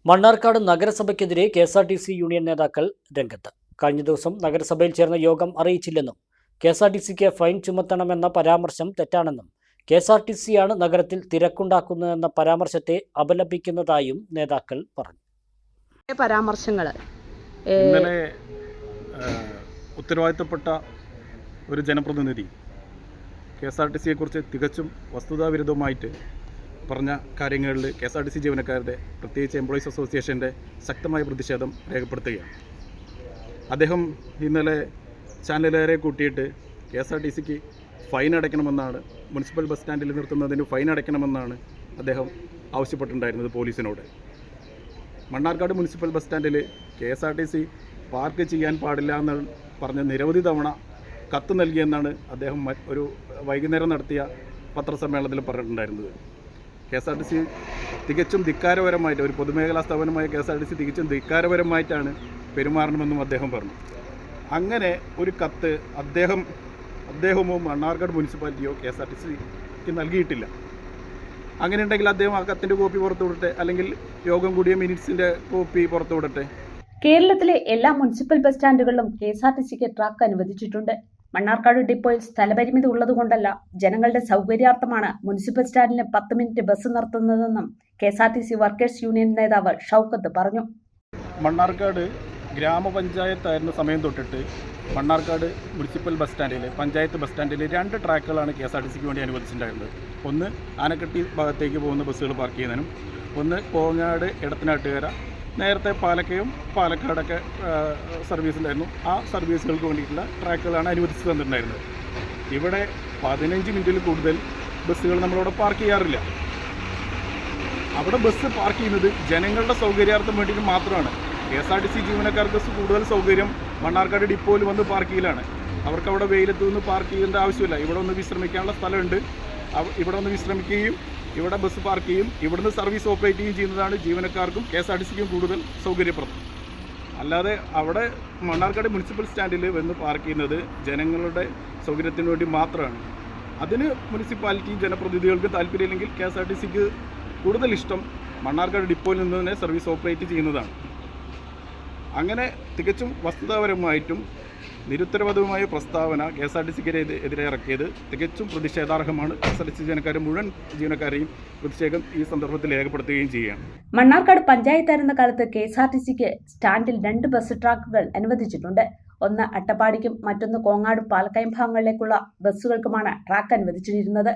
Mannarkkad നഗരസഭയ്ക്കെതിരെ KSRTC union നേതാക്കൾ രംഗത്ത്. കഴിഞ്ഞ ദിവസം നഗരസഭയിൽ ചേർന്ന യോഗം അറിയിച്ചില്ലെന്നും കെ.എസ്.ആർ.ടി.സിക്ക് ഫൈൻ ചുമത്തണമെന്ന പരാമർശം തെറ്റാണെന്നും കെ.എസ്.ആർ.ടി.സിയാണ് നഗരത്തിൽ തിരക്കുണ്ടാക്കുന്നതെന്ന പരാമർശത്തെ അപലപിക്കുന്നതായും നേതാക്കൾ പറഞ്ഞു. ഇന്നലെ ഉത്തരവാദിത്തപ്പെട്ട ഒരു ജനപ്രതിനിധി കെ.എസ്.ആർ.ടി.സിയെക്കുറിച്ച് തികച്ചും വസ്തുതാവിരുദ്ധമായിട്ട് പറഞ്ഞ കാര്യങ്ങളിൽ കെ.എസ്.ആർ.ടി.സി ജീവനക്കാരുടെ പ്രത്യേകിച്ച് എംപ്ലോയീസ് അസോസിയേഷൻ്റെ ശക്തമായ പ്രതിഷേധം രേഖപ്പെടുത്തുകയാണ്. അദ്ദേഹം ഇന്നലെ ചാനലുകാരെ കൂട്ടിയിട്ട് കെ.എസ്.ആർ.ടി.സിക്ക് ഫൈൻ അടയ്ക്കണമെന്നാണ്, മുനിസിപ്പൽ ബസ് സ്റ്റാൻഡിൽ നിർത്തുന്നതിന് ഫൈൻ അടയ്ക്കണമെന്നാണ് അദ്ദേഹം ആവശ്യപ്പെട്ടിട്ടുണ്ടായിരുന്നത് പോലീസിനോട്. മണ്ണാർക്കാട് മുനിസിപ്പൽ ബസ് സ്റ്റാൻഡിൽ കെ.എസ്.ആർ.ടി.സി പാർക്ക് ചെയ്യാൻ പാടില്ല എന്ന് പറഞ്ഞ് നിരവധി തവണ കത്ത് നൽകിയെന്നാണ് അദ്ദേഹം ഒരു വൈകുന്നേരം നടത്തിയ പത്രസമ്മേളനത്തിൽ പറഞ്ഞിട്ടുണ്ടായിരുന്നത്. കെ.എസ്.ആർ.ടി.സി തികച്ചും ധിക്കാരപരമായിട്ട്, ഒരു പൊതുമേഖലാ സ്ഥാപനമായ കെ.എസ്.ആർ.ടി.സി തികച്ചും ധിക്കാരപരമായിട്ടാണ് പെരുമാറണമെന്നും അദ്ദേഹം പറഞ്ഞു. അങ്ങനെ ഒരു കത്ത് അദ്ദേഹമോ മണ്ണാർക്കാട് മുനിസിപ്പാലിറ്റിയോ കെ.എസ്.ആർ.ടി.സിക്ക് നൽകിയിട്ടില്ല. അങ്ങനെ ഉണ്ടെങ്കിൽ അദ്ദേഹം ആ കത്തിൻ്റെ കോപ്പി പുറത്തുവിടട്ടെ, അല്ലെങ്കിൽ യോഗം കൂടിയ മിനിറ്റ്സിൻ്റെ കോപ്പി പുറത്തുവിടട്ടെ. കേരളത്തിലെ എല്ലാ മുനിസിപ്പൽ ബസ് സ്റ്റാൻഡുകളിലും കെ.എസ്.ആർ.ടി.സിക്ക് ട്രാക്ക് അനുവദിച്ചിട്ടുണ്ട്. മണ്ണാർക്കാട് ഡിപ്പോയിൽ സ്ഥലപരിമിതി ഉള്ളതുകൊണ്ടല്ല, ജനങ്ങളുടെ സൗകര്യാർത്ഥമാണ് മുനിസിപ്പൽ സ്റ്റാൻഡിന് 10 മിനിറ്റ് ബസ് നിർത്തുന്നതെന്നും കെ.എസ്.ആർ.ടി.സി വർക്കേഴ്സ് യൂണിയൻ നേതാവ് ഷൗക്കത്ത് പറഞ്ഞു. മണ്ണാർക്കാട് ഗ്രാമപഞ്ചായത്തായിരുന്ന സമയം തൊട്ടിട്ട് മണ്ണാർക്കാട് മുനിസിപ്പൽ ബസ് സ്റ്റാൻഡിൽ, പഞ്ചായത്ത് ബസ് സ്റ്റാൻഡിൽ 2 ട്രാക്കുകളാണ് കെ.എസ്.ആർ.ടി.സിക്ക് വേണ്ടി അനുവദിച്ചിട്ടുണ്ടായിരുന്നത്. ഒന്ന് ആനക്കട്ടി ഭാഗത്തേക്ക് പോകുന്ന ബസ്സുകൾ പാർക്ക് ചെയ്യുന്നതിനും, ഒന്ന് കോങ്ങാട് എടത്തനാട്ടുകര, നേരത്തെ പാലക്കയും പാലക്കാടൊക്കെ സർവീസുണ്ടായിരുന്നു. ആ സർവീസുകൾക്ക് വേണ്ടിയിട്ടുള്ള ട്രാക്കുകളാണ് അനുവദിച്ച് തന്നിട്ടുണ്ടായിരുന്നത്. ഇവിടെ 15 മിനിറ്റിൽ കൂടുതൽ ബസ്സുകൾ നമ്മളവിടെ പാർക്ക് ചെയ്യാറില്ല. അവിടെ ബസ് പാർക്ക് ചെയ്യുന്നത് ജനങ്ങളുടെ സൗകര്യാർത്ഥം വേണ്ടിയിട്ട് മാത്രമാണ്. കെ.എസ്.ആർ.ടി.സി ജീവനക്കാർക്ക് കൂടുതൽ സൗകര്യം മണ്ണാർക്കാട് ഡിപ്പോയിൽ വന്ന് പാർക്ക് ചെയ്യലാണ്. അവർക്ക് അവിടെ വെയിലത്ത് നിന്ന് പാർക്ക് ചെയ്യേണ്ട ആവശ്യമില്ല. ഇവിടെ ഒന്ന് വിശ്രമിക്കാനുള്ള സ്ഥലമുണ്ട്. ഇവിടെ ഒന്ന് വിശ്രമിക്കുകയും ഇവിടെ ബസ് പാർക്ക് ചെയ്യും, ഇവിടുന്ന് സർവീസ് ഓപ്പറേറ്റ് ചെയ്യുന്നതാണ് ജീവനക്കാർക്കും കെ.എസ്.ആർ.ടി.സിക്കും കൂടുതൽ സൗകര്യപ്രദം. അല്ലാതെ അവിടെ മണ്ണാർക്കാട് മുനിസിപ്പൽ സ്റ്റാൻഡിൽ വന്ന് പാർക്ക് ചെയ്യുന്നത് ജനങ്ങളുടെ സൗകര്യത്തിന് വേണ്ടി മാത്രമാണ്. അതിന് മുനിസിപ്പാലിറ്റി ജനപ്രതിനിധികൾക്ക് താല്പര്യമില്ലെങ്കിൽ കെ.എസ്.ആർ.ടി.സിക്ക് കൂടുതൽ ഇഷ്ടം മണ്ണാർക്കാട് ഡിപ്പോയിൽ നിന്ന് തന്നെ സർവീസ് ഓപ്പറേറ്റ് ചെയ്യുന്നതാണ്. അങ്ങനെ തികച്ചും വസ്തുതാപരമായിട്ടും നിരുത്തരവാദവുമായ പ്രസ്താവന കെ.എസ്.ആർ.ടി.സിക്കെതിരെ ഇറക്കിയത് തികച്ചും പ്രതിഷേധാർഹമാണ്. കെ.എസ്.ആർ.ടി.സി മുഴുവൻ ജീവനക്കാരെയും പ്രതിഷേധം ഈ സന്ദർഭത്തിൽ രേഖപ്പെടുത്തുകയും ചെയ്യുകയാണ്. മണ്ണാർക്കാട് പഞ്ചായത്തായിരുന്ന കാലത്ത് കെ.എസ്.ആർ.ടി.സിക്ക് സ്റ്റാൻഡിൽ 2 ബസ് ട്രാക്കുകൾ അനുവദിച്ചിട്ടുണ്ട്. ഒന്ന് അട്ടപ്പാടിക്കും മറ്റൊന്ന് കോങ്ങാട് പാലക്കയം ഭാഗങ്ങളിലേക്കുള്ള ബസ്സുകൾക്കുമാണ് ട്രാക്ക് അനുവദിച്ചിരുന്നത്.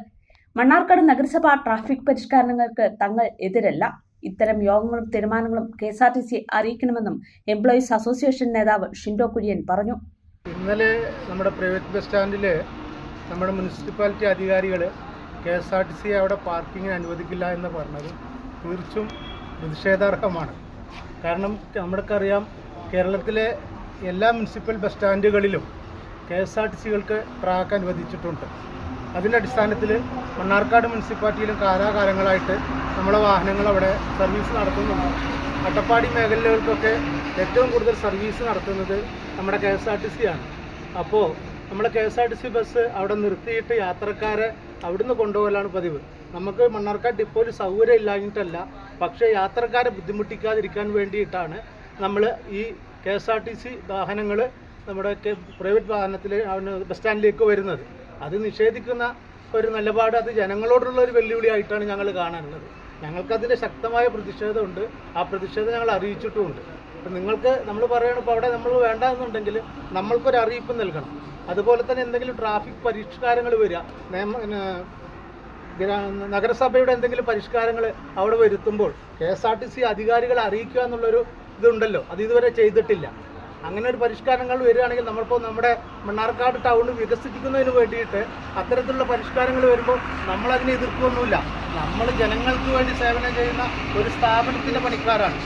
മണ്ണാർക്കാട് നഗരസഭ ട്രാഫിക് പരിഷ്കരണങ്ങൾക്ക് തങ്ങൾ എതിരല്ല. ഇത്തരം യോഗങ്ങളും തീരുമാനങ്ങളും കെ.എസ്.ആർ.ടി.സി അറിയിക്കണമെന്നും എംപ്ലോയീസ് അസോസിയേഷൻ നേതാവ് ഷിൻഡോ കുര്യൻ പറഞ്ഞു. ഇന്നലെ നമ്മുടെ പ്രൈവറ്റ് ബസ് സ്റ്റാൻഡിൽ നമ്മുടെ മുനിസിപ്പാലിറ്റി അധികാരികൾ കെ.എസ്.ആർ.ടി.സി അവിടെ പാർക്കിങ്ങിന് അനുവദിക്കില്ല എന്ന് പറഞ്ഞത് തീർച്ചും പ്രതിഷേധാർഹമാണ്. കാരണം നമ്മൾക്കറിയാം, കേരളത്തിലെ എല്ലാ മുനിസിപ്പൽ ബസ് സ്റ്റാൻഡുകളിലും കെ.എസ്.ആർ.ടി.സികൾക്ക് ട്രാക്ക് അനുവദിച്ചിട്ടുണ്ട്. അതിൻ്റെ അടിസ്ഥാനത്തിൽ മണ്ണാർക്കാട് മുനിസിപ്പാലിറ്റിയിലും കാലാകാലങ്ങളായിട്ട് നമ്മളെ വാഹനങ്ങൾ അവിടെ സർവീസ് നടത്തുന്നുണ്ട്. അട്ടപ്പാടി മേഖലകൾക്കൊക്കെ ഏറ്റവും കൂടുതൽ സർവീസ് നടത്തുന്നത് നമ്മുടെ കെ.എസ്.ആർ.ടി.സി ആണ്. അപ്പോൾ നമ്മുടെ കെ.എസ്.ആർ.ടി.സി ബസ് അവിടെ നിർത്തിയിട്ട് യാത്രക്കാരെ അവിടുന്ന് കൊണ്ടുപോകലാണ് പതിവ്. നമുക്ക് മണ്ണാർക്കാട് ഡിപ്പോയിൽ സൗകര്യം ഇല്ലാഞ്ഞിട്ടല്ല, പക്ഷേ യാത്രക്കാരെ ബുദ്ധിമുട്ടിക്കാതിരിക്കാൻ വേണ്ടിയിട്ടാണ് നമ്മൾ ഈ കെ.എസ്.ആർ.ടി.സി വാഹനങ്ങൾ നമ്മുടെ പ്രൈവറ്റ് വാഹനത്തിൽ ബസ് സ്റ്റാൻഡിലേക്ക് വരുന്നത്. അത് നിഷേധിക്കുന്ന ഒരു നിലപാട് അത് ജനങ്ങളോടുള്ള ഒരു വെല്ലുവിളിയായിട്ടാണ് ഞങ്ങൾ കാണാനുള്ളത്. ഞങ്ങൾക്കതിൻ്റെ ശക്തമായ പ്രതിഷേധമുണ്ട്. ആ പ്രതിഷേധം ഞങ്ങൾ അറിയിച്ചിട്ടുമുണ്ട്. അപ്പം നിങ്ങൾക്ക് നമ്മൾ പറയണം, ഇപ്പോൾ അവിടെ നമ്മൾ വേണ്ടെന്നുണ്ടെങ്കിൽ നമ്മൾക്കൊരു അറിയിപ്പ് നൽകണം. അതുപോലെ തന്നെ എന്തെങ്കിലും ട്രാഫിക് പരിഷ്കാരങ്ങൾ വരിക, നഗരസഭയുടെ എന്തെങ്കിലും പരിഷ്കാരങ്ങൾ അവിടെ വരുത്തുമ്പോൾ കെ.എസ്.ആർ.ടി.സി അധികാരികളെ അറിയിക്കുക എന്നുള്ളൊരു ഇതുണ്ടല്ലോ, അത് ഇതുവരെ ചെയ്തിട്ടില്ല. അങ്ങനെ ഒരു പരിഷ്കാരങ്ങൾ വരികയാണെങ്കിൽ നമ്മളിപ്പോൾ നമ്മുടെ മണ്ണാർക്കാട് ടൗൺ വികസിപ്പിക്കുന്നതിന് വേണ്ടിയിട്ട് അത്തരത്തിലുള്ള പരിഷ്കാരങ്ങൾ വരുമ്പോൾ നമ്മളതിനെ എതിർക്കുകയൊന്നുമില്ല. നമ്മൾ ജനങ്ങൾക്ക് വേണ്ടി സേവനം ചെയ്യുന്ന ഒരു സ്ഥാപനത്തിൻ്റെ പണിക്കാരാണ്.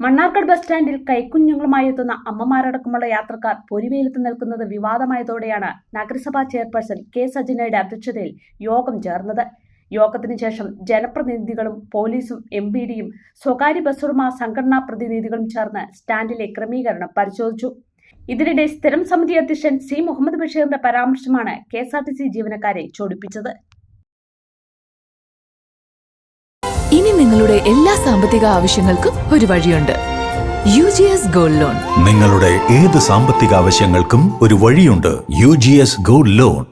മണ്ണാർക്കാട് ബസ് സ്റ്റാൻഡിൽ കൈക്കുഞ്ഞുങ്ങളുമായി എത്തുന്ന അമ്മമാരടക്കമുള്ള യാത്രക്കാർ പൊരിവെയിലത്ത് നിൽക്കുന്നത് വിവാദമായതോടെയാണ് നഗരസഭാ ചെയർപേഴ്സൺ കെ സജിനയുടെ അധ്യക്ഷതയിൽ യോഗം ചേർന്നത്. യോഗത്തിന് ശേഷം ജനപ്രതിനിധികളും പോലീസും എം.പി.ഡിയും സ്വകാര്യ ബസ്സുടമ സംഘടനാ പ്രതിനിധികളും ചേർന്ന് സ്റ്റാൻഡിലെ ക്രമീകരണം പരിശോധിച്ചു. ഇതിനിടെ സ്ഥിരം സമിതി അധ്യക്ഷൻ സി മുഹമ്മദ് ബഷീറിന്റെ പരാമർശമാണ് കെ.എസ്.ആർ.ടി.സി ജീവനക്കാരെ ചൊടിപ്പിച്ചത്. ഇനി നിങ്ങളുടെ എല്ലാ സാമ്പത്തിക ആവശ്യങ്ങൾക്കും ഒരു വഴിയുണ്ട്. UGS gold loan. നിങ്ങളുടെ ഏത് സാമ്പത്തിക ആവശ്യങ്ങൾക്കും ഒരു വഴിയുണ്ട്. UGS gold loan.